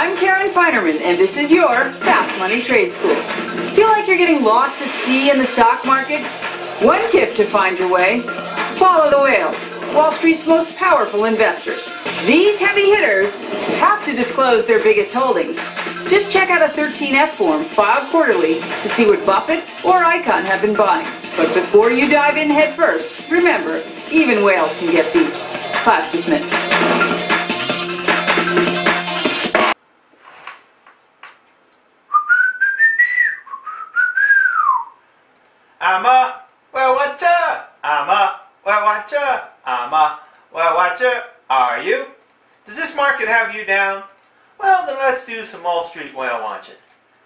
I'm Karen Feinerman, and this is your Fast Money Trade School. Feel like you're getting lost at sea in the stock market? One tip to find your way: follow the whales, Wall Street's most powerful investors. These heavy hitters have to disclose their biggest holdings. Just check out a 13F form filed quarterly to see what Buffett or Icahn have been buying. But before you dive in head first, remember, even whales can get beached. Class dismissed. I'm a whale watcher. I'm a whale watcher. I'm a whale watcher. Are you? Does this market have you down? Well, then let's do some Wall Street whale watching.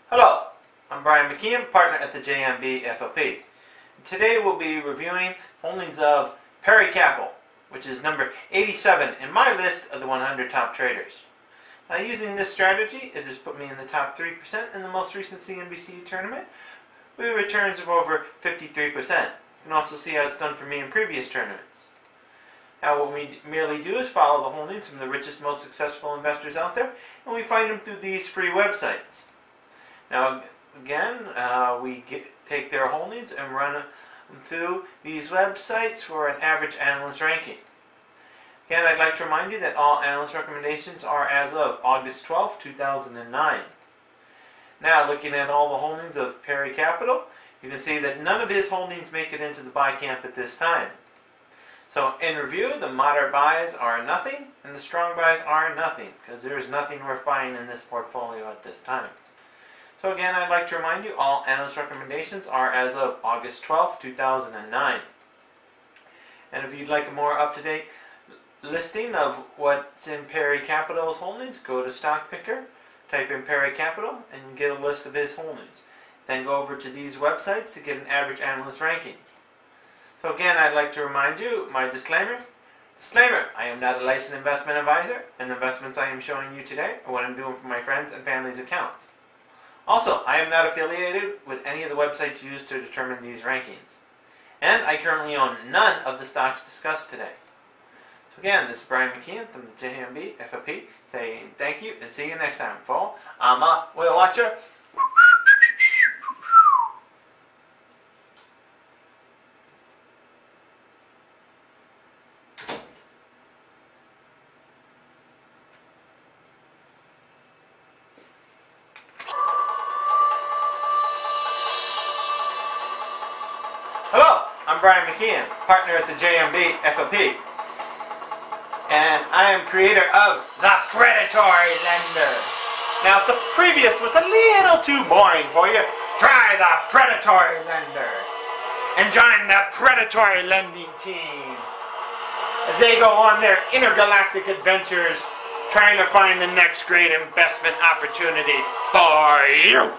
Hello, I'm Brian Mckeon, partner at the JMB FOP. Today we'll be reviewing holdings of Perry Capital, which is number 87 in my list of the 100 top traders. Now, using this strategy, it has put me in the top 3% in the most recent CNBC tournament, with returns of over 53%. You can also see how it's done for me in previous tournaments. Now, what we merely do is follow the holdings from the richest, most successful investors out there, and we find them through these free websites. Now, again, we take their holdings and run them through these websites for an average analyst ranking. Again, I'd like to remind you that all analyst recommendations are as of August 12, 2009. Now, looking at all the holdings of Perry Capital, you can see that none of his holdings make it into the buy camp at this time. So, in review, the moderate buys are nothing, and the strong buys are nothing, because there is nothing worth buying in this portfolio at this time. So again, I'd like to remind you, all analyst recommendations are as of August 12, 2009. And if you'd like a more up-to-date listing of what's in Perry Capital's holdings, go to Stock Picker, type in Perry Capital, and get a list of his holdings. Then go over to these websites to get an average analyst ranking. So again, I'd like to remind you, my disclaimer. Disclaimer, I am not a licensed investment advisor, and the investments I am showing you today are what I'm doing for my friends and family's accounts. Also, I am not affiliated with any of the websites used to determine these rankings. And I currently own none of the stocks discussed today. So again, this is Brian Mckeon from the JMB FOP saying thank you and see you next time. I'm a whale watcher. Hello, I'm Brian Mckeon, partner at the JMB FOP, and I am creator of The Predatory Lender. Now, if the previous was a little too boring for you, try The Predatory Lender and join the Predatory Lending team as they go on their intergalactic adventures trying to find the next great investment opportunity for you.